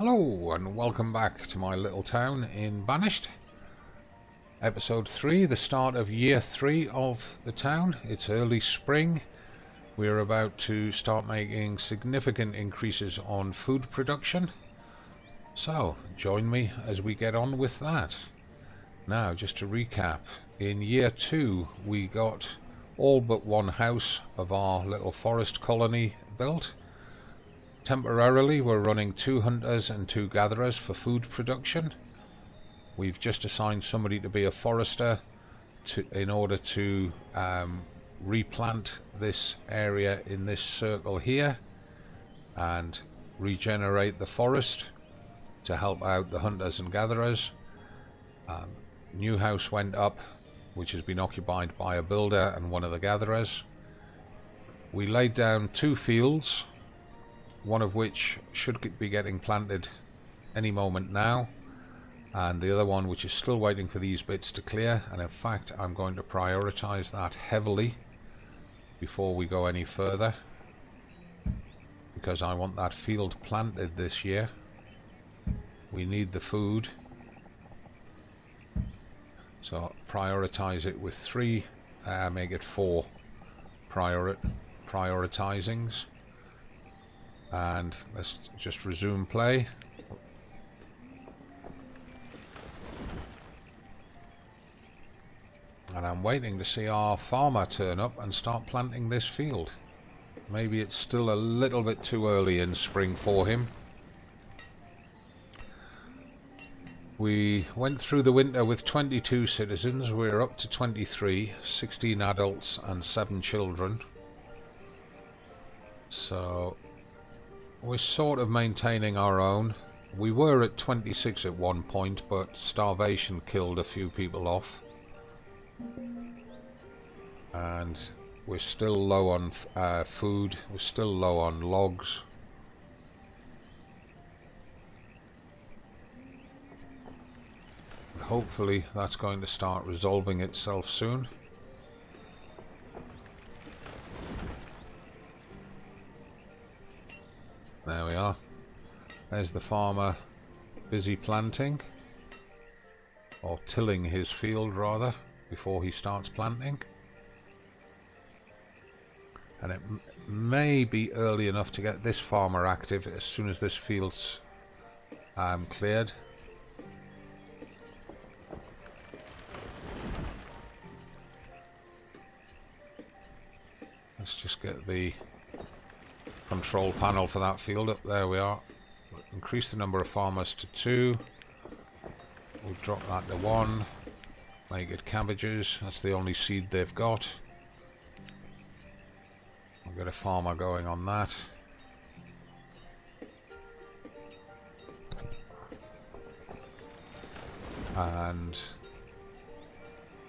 Hello and welcome back to my little town in Banished. Episode 3, the start of year 3 of the town. It's early spring. We're about to start making significant increases on food production. So, join me as we get on with that. Now, just to recap, in year 2 we got all but one house of our little forest colony built. Temporarily we're running 2 hunters and 2 gatherers for food production. We've just assigned somebody to be a forester in order to replant this area in this circle here and regenerate the forest to help out the hunters and gatherers. New house went up, which has been occupied by a builder and one of the gatherers. We laid down 2 fields, one of which should be getting planted any moment now, and the other one which is still waiting for these bits to clear, and in fact I'm going to prioritize that heavily before we go any further, because I want that field planted this year. We need the food, so prioritize it with 3, make it 4 prioritizings. And let's just resume play. And I'm waiting to see our farmer turn up and start planting this field. Maybe it's still a little bit too early in spring for him. We went through the winter with 22 citizens. We're up to 23, 16 adults and 7 children. So we're sort of maintaining our own. We were at 26 at one point, but starvation killed a few people off. And we're still low on food, we're still low on logs. And hopefully that's going to start resolving itself soon. There we are. There's the farmer busy planting, or tilling his field rather, before he starts planting. And it may be early enough to get this farmer active as soon as this field's cleared. Let's just get the control panel for that field up. There we are. Increase the number of farmers to 2. We'll drop that to 1. Make it cabbages. That's the only seed they've got. We'll get a farmer going on that. And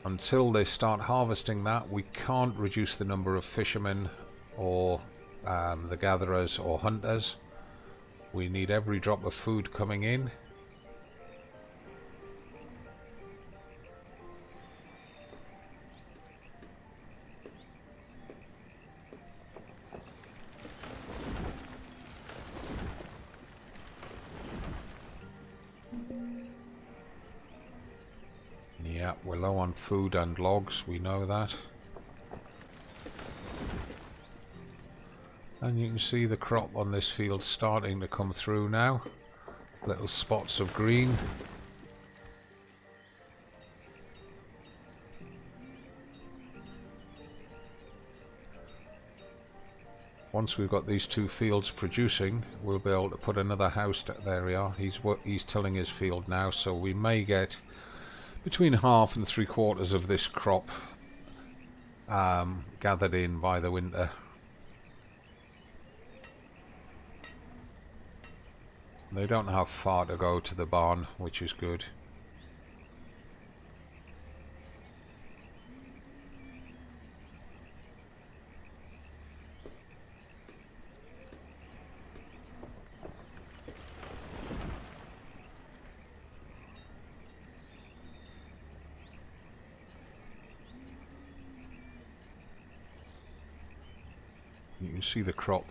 until they start harvesting that, we can't reduce the number of fishermen or the gatherers or hunters. We need every drop of food coming in. Yeah, we're low on food and logs, we know that. And you can see the crop on this field starting to come through now. Little spots of green. Once we've got these 2 fields producing, we'll be able to put another house. There we are. He's tilling his field now, so we may get between half and 3/4 of this crop gathered in by the winter. They don't have far to go to the barn, which is good. You can see the crop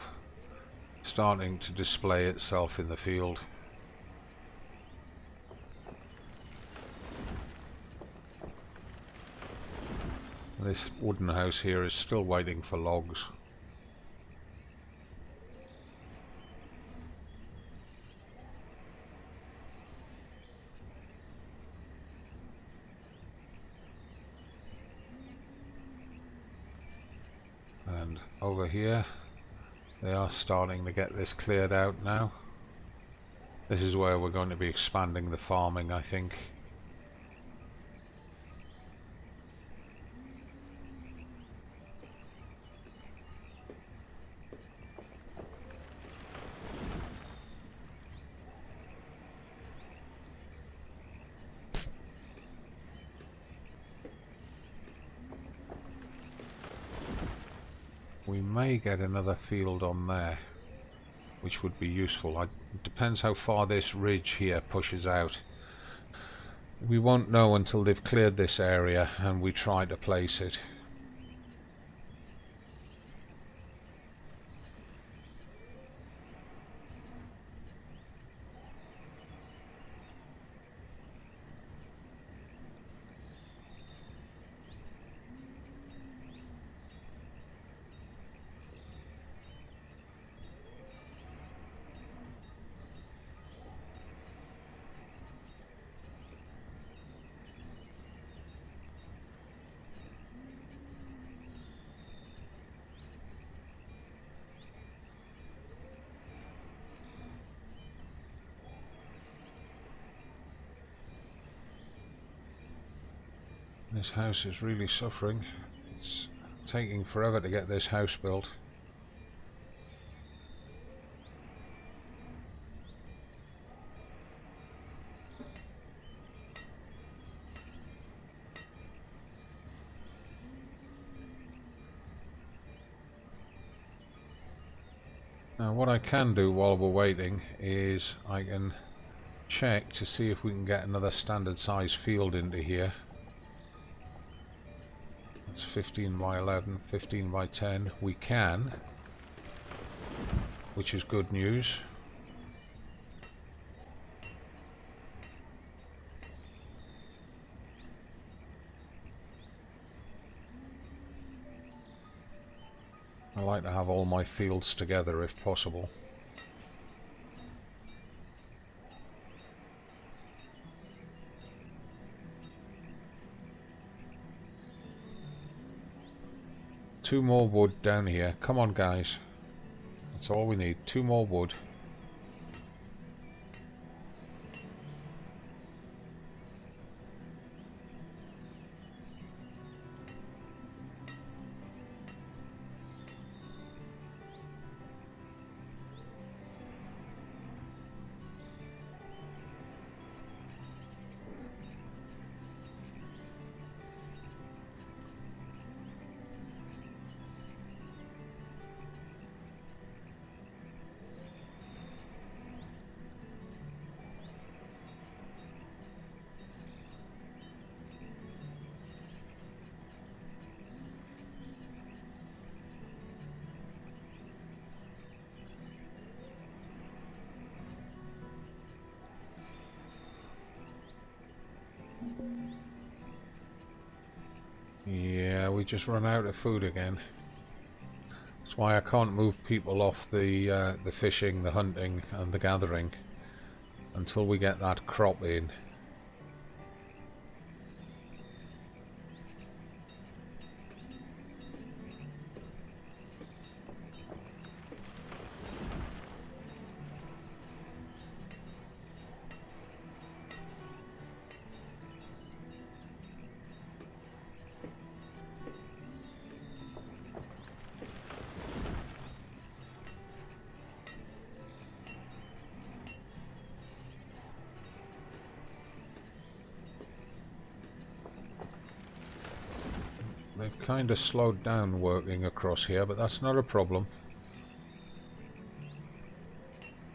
starting to display itself in the field. This wooden house here is still waiting for logs. And over here they are starting to get this cleared out now. This is where we're going to be expanding the farming, I think. We may get another field on there, which would be useful. It depends how far this ridge here pushes out. We won't know until they've cleared this area and we try to place it. This house is really suffering. It's taking forever to get this house built. Now what I can do while we're waiting is I can check to see if we can get another standard size field into here. It's 15 by 11, 15 by 10. We can, which is good news. I like to have all my fields together if possible. Two more wood down here. Come on guys. That's all we need. 2 more wood. Yeah, we just run out of food again. That's why I can't move people off the fishing, the hunting and the gathering until we get that crop in. They've kind of slowed down working across here, but that's not a problem,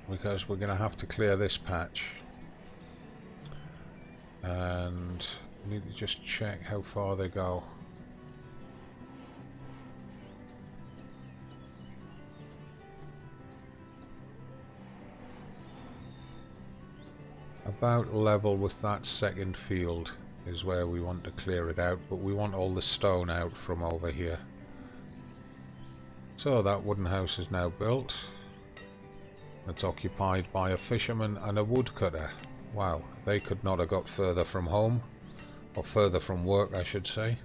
because we're going to have to clear this patch. And we need to just check how far they go. About level with that second field is where we want to clear it out, but we want all the stone out from over here. So that wooden house is now built. It's occupied by a fisherman and a woodcutter. Wow, they could not have got further from home, or further from work I should say.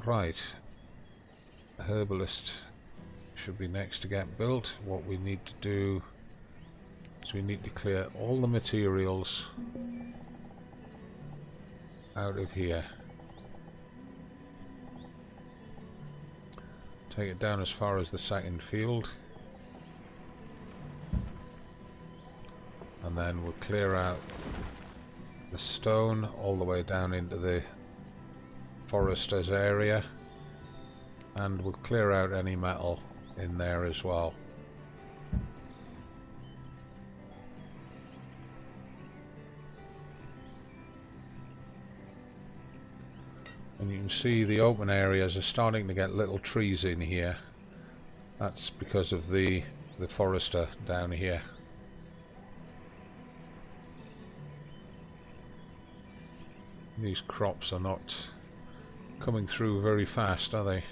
Right, herbalist should be next to get built. What we need to do is we need to clear all the materials out of here. Take it down as far as the second field, and then we'll clear out the stone all the way down into the forester's area, and we'll clear out any metal in there as well. And you can see the open areas are starting to get little trees in here. That's because of the forester down here. These crops are not coming through very fast, are they?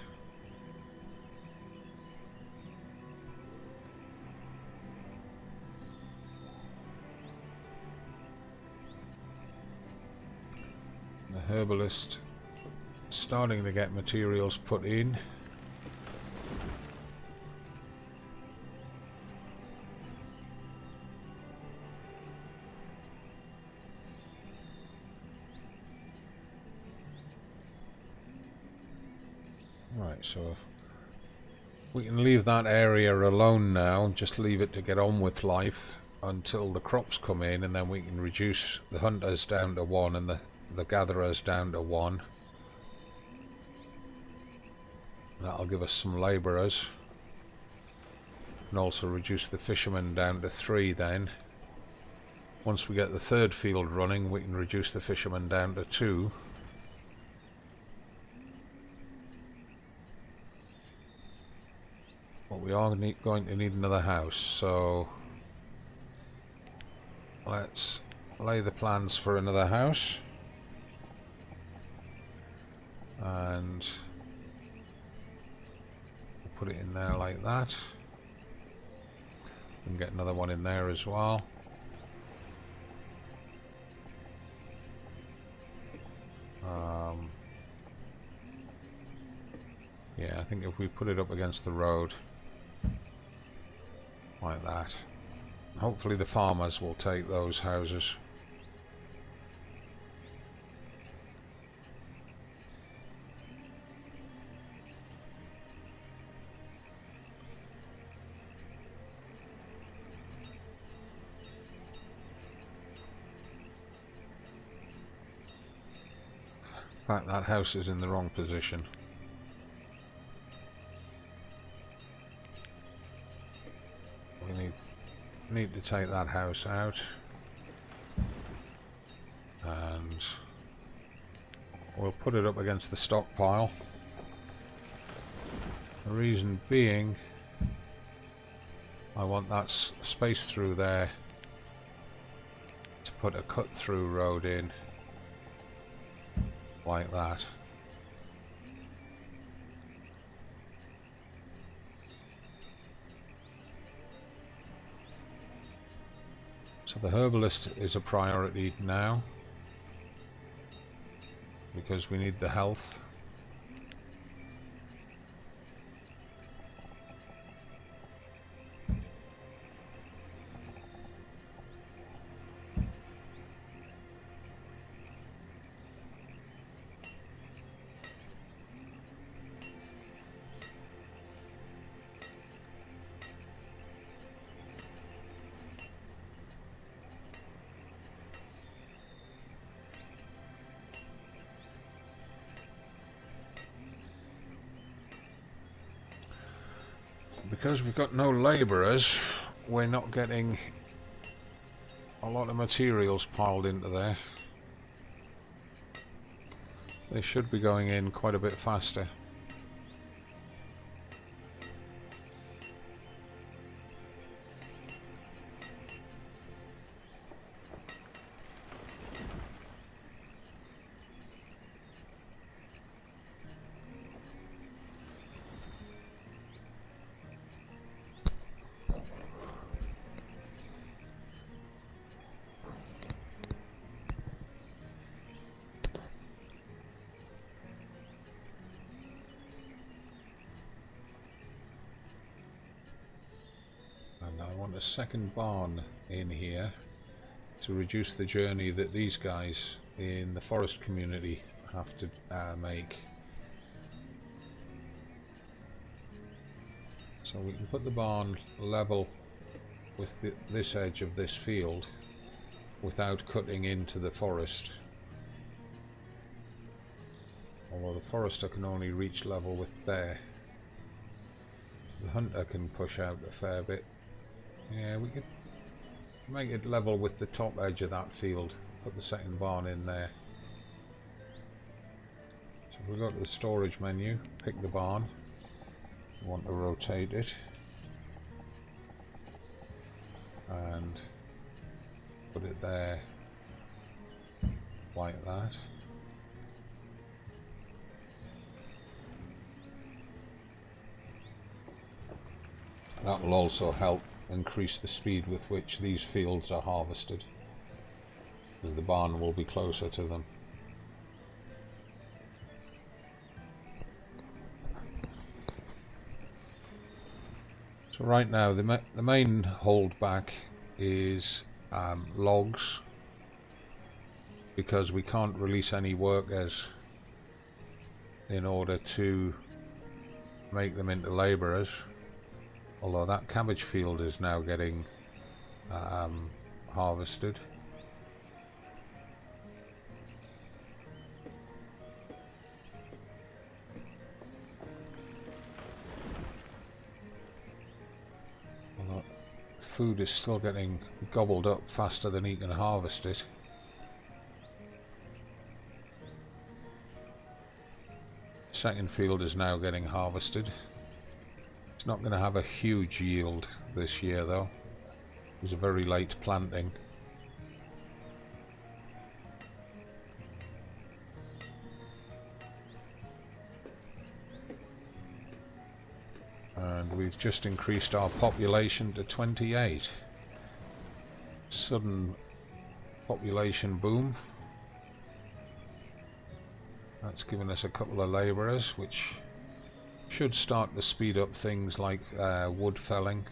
The herbalist starting to get materials put in. Right, so we can leave that area alone now, just leave it to get on with life until the crops come in, and then we can reduce the hunters down to 1 and the gatherers down to 1. That'll give us some labourers, and also reduce the fishermen down to 3 then. Once we get the third field running, we can reduce the fishermen down to 2. But we are going to need another house, so let's lay the plans for another house. And we'll put it in there like that. And get another one in there as well. Yeah, I think if we put it up against the road like that, hopefully the farmers will take those houses. In fact, that house is in the wrong position. We need to take that house out, and we'll put it up against the stockpile. The reason being, I want that space through there to put a cut-through road in like that. So the herbalist is a priority now because we need the health. Because we've got no labourers, we're not getting a lot of materials piled into there. They should be going in quite a bit faster. want a second barn in here to reduce the journey that these guys in the forest community have to make. So we can put the barn level with this edge of this field without cutting into the forest. Although the forester can only reach level with there. The hunter can push out a fair bit. Yeah, we could make it level with the top edge of that field. Put the second barn in there. So if we go to the storage menu, pick the barn. We want to rotate it. And put it there like that. That will also help increase the speed with which these fields are harvested, because the barn will be closer to them. So right now the main holdback is logs, because we can't release any workers in order to make them into labourers. Although that cabbage field is now getting harvested. Although food is still getting gobbled up faster than he can harvest it. Second field is now getting harvested. It's not going to have a huge yield this year though. It was a very late planting. And we've just increased our population to 28. Sudden population boom. That's given us a couple of labourers, which should start to speed up things like wood felling.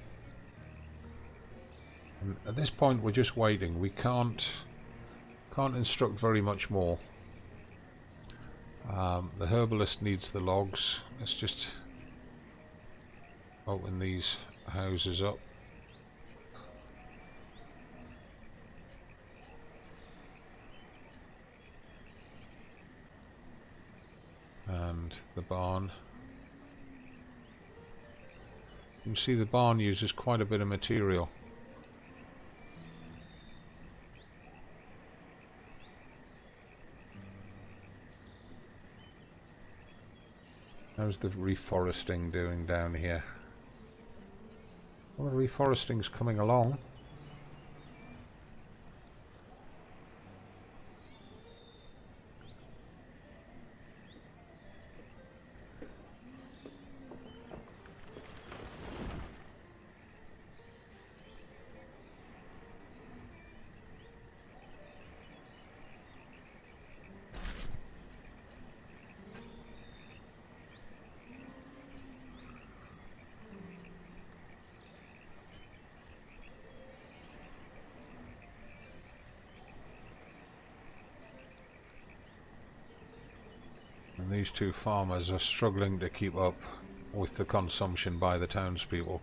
And at this point we're just waiting. We can't instruct very much more. The herbalist needs the logs. Let's just open these houses up. And the barn. You can see the barn uses quite a bit of material. How's the reforesting doing down here? Well, the reforesting's coming along. And these two farmers are struggling to keep up with the consumption by the townspeople.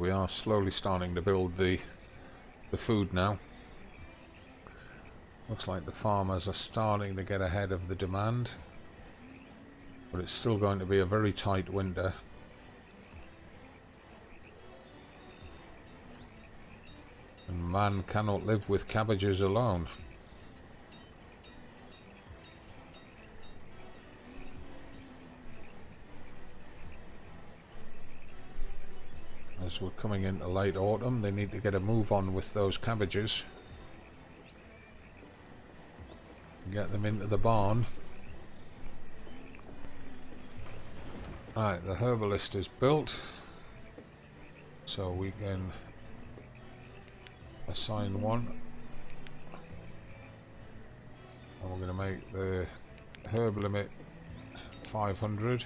We are slowly starting to build the food now. Looks like the farmers are starting to get ahead of the demand, but it's still going to be a very tight winter. And man cannot live with cabbages alone. As we're coming into late autumn, they need to get a move on with those cabbages. Get them into the barn. Right, the herbalist is built, so we can assign one. And we're going to make the herb limit 500.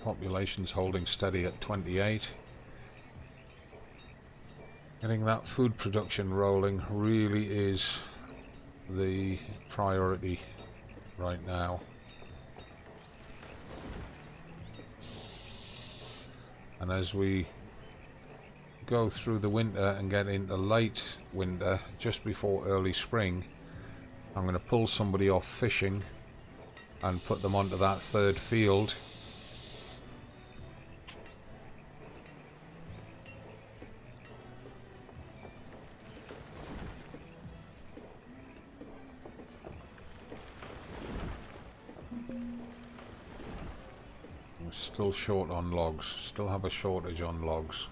Population's holding steady at 28. Getting that food production rolling really is the priority right now. And as we go through the winter and get into late winter, just before early spring, I'm going to pull somebody off fishing and put them onto that third field. We're still short on logs, still have a shortage on logs.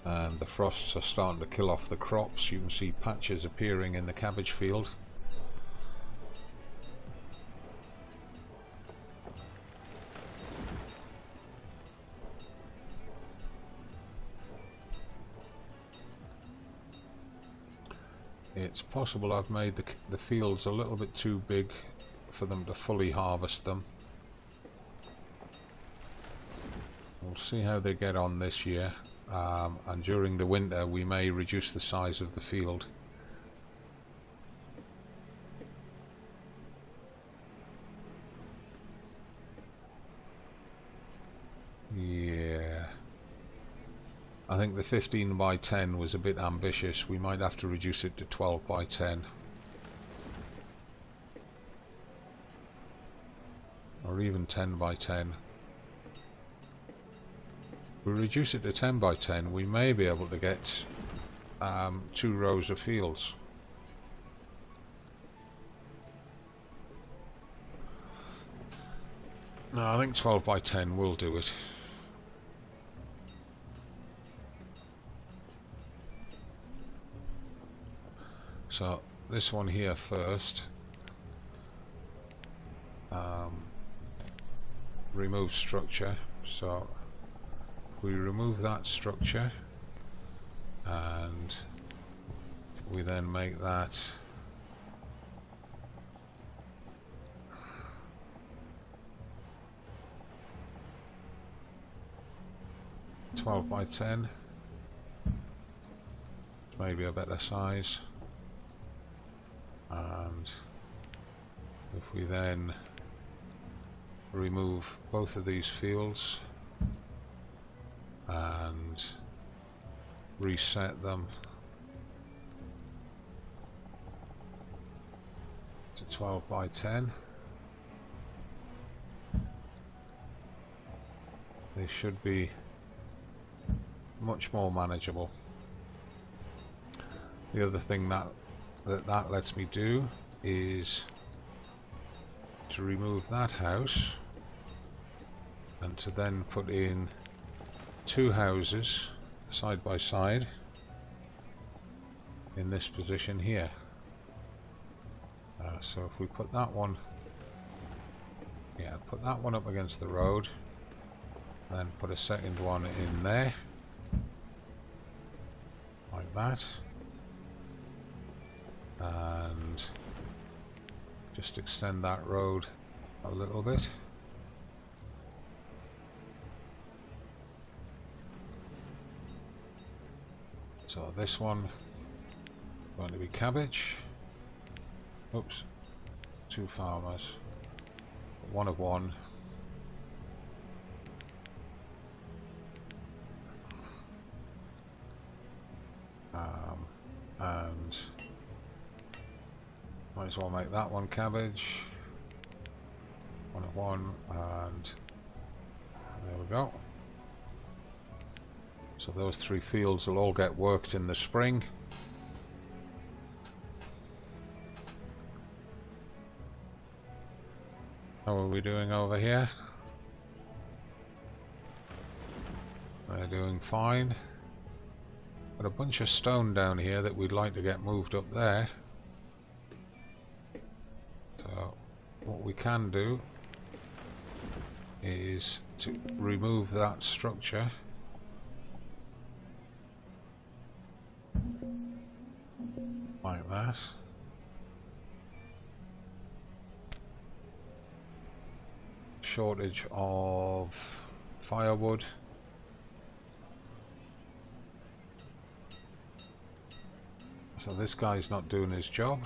And the frosts are starting to kill off the crops. You can see patches appearing in the cabbage field. It's possible I've made the fields a little bit too big for them to fully harvest them. We'll see how they get on this year, and during the winter we may reduce the size of the field. Yeah, I think the 15 by 10 was a bit ambitious. We might have to reduce it to 12 by 10. Or even 10 by 10. If we reduce it to 10 by 10, we may be able to get 2 rows of fields. No, I think 12 by 10 will do it. So this one here first. Remove structure. So we remove that structure and we then make that 12 by 10. Maybe a better size. And if we then remove both of these fields and reset them to 12 by 10, they should be much more manageable. The other thing that lets me do is to remove that house and to then put in 2 houses side by side in this position here, So if we put that one, yeah, put that one up against the road, then put a second one in there, like that, and just extend that road a little bit. So this one going to be cabbage. Oops, 2 farmers, 1 of 1. And might as well make that one cabbage, 1 of 1, and there we go. So those 3 fields will all get worked in the spring. How are we doing over here? They're doing fine. Got a bunch of stone down here that we'd like to get moved up there. So what we can do is to remove that structure. Like that. Shortage of firewood. So this guy's not doing his job.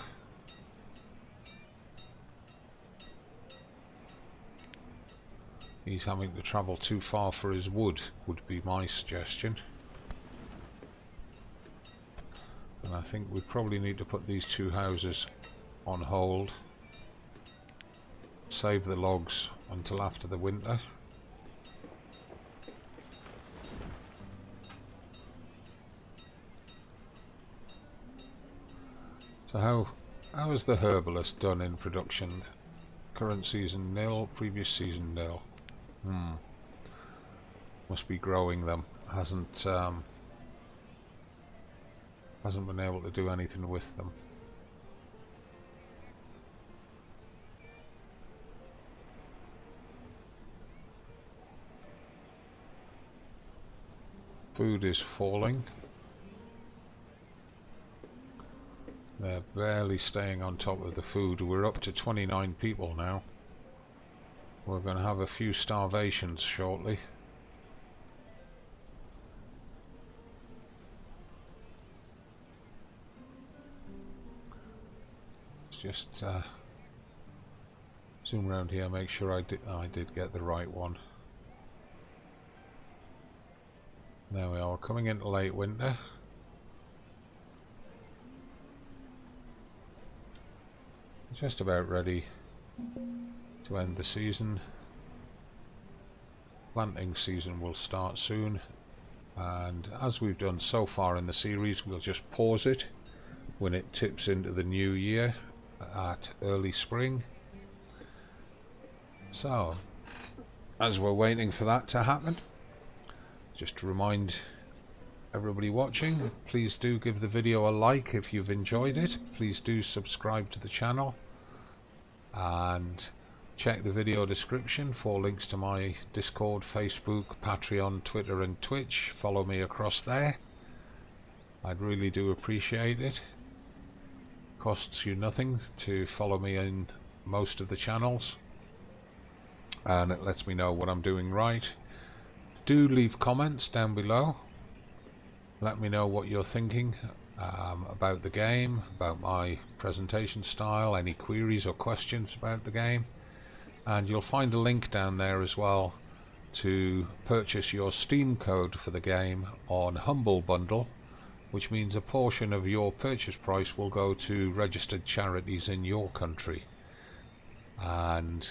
He's having to travel too far for his wood, would be my suggestion. And I think we probably need to put these 2 houses on hold. Save the logs until after the winter. So how is the herbalist done in production? Current season nil, previous season nil. Must be growing them. Hasn't been able to do anything with them. Food is falling. They're barely staying on top of the food. We're up to 29 people now. We're going to have a few starvations shortly. Let's just zoom around here, make sure I did get the right one. There we are, we're coming into late winter. Just about ready to end the season. Planting season will start soon, and as we've done so far in the series, we'll just pause it when it tips into the new year at early spring. So as we're waiting for that to happen, just to remind everybody watching, please do give the video a like if you've enjoyed it. Please do subscribe to the channel and check the video description for links to my Discord, Facebook, Patreon, Twitter and Twitch. Follow me across there. I'd really do appreciate it. Costs you nothing to follow me in most of the channels, and it lets me know what I'm doing right. Do leave comments down below. Let me know what you're thinking about the game, about my presentation style, any queries or questions about the game. And you'll find a link down there as well to purchase your Steam code for the game on Humble Bundle, which means a portion of your purchase price will go to registered charities in your country, and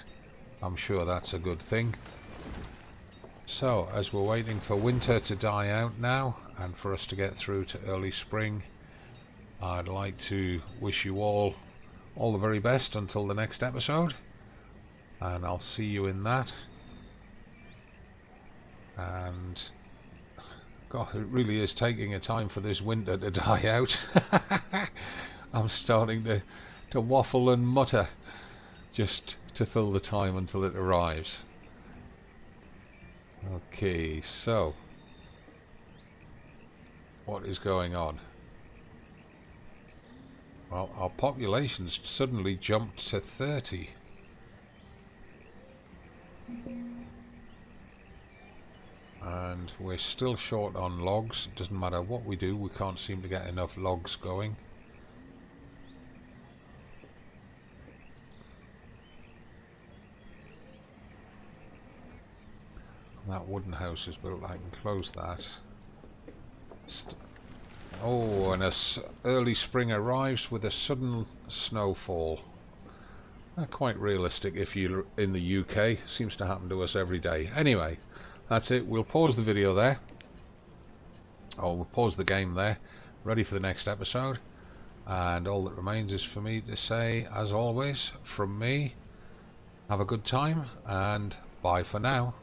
I'm sure that's a good thing. So as we're waiting for winter to die out now and for us to get through to early spring, I'd like to wish you all the very best until the next episode, and I'll see you in that. And God, it really is taking a time for this winter to die out. I'm starting to to waffle and mutter just to fill the time until it arrives. Okay, so what is going on? Well, our population's suddenly jumped to 30. And we're still short on logs. It doesn't matter what we do, we can't seem to get enough logs going. That wooden house is built. I can close that. Oh, and early spring arrives with a sudden snowfall. Quite realistic if you're in the UK. Seems to happen to us every day. Anyway, that's it. We'll pause the video there. Or we'll pause the game there. Ready for the next episode. And all that remains is for me to say, as always, from me, have a good time and bye for now.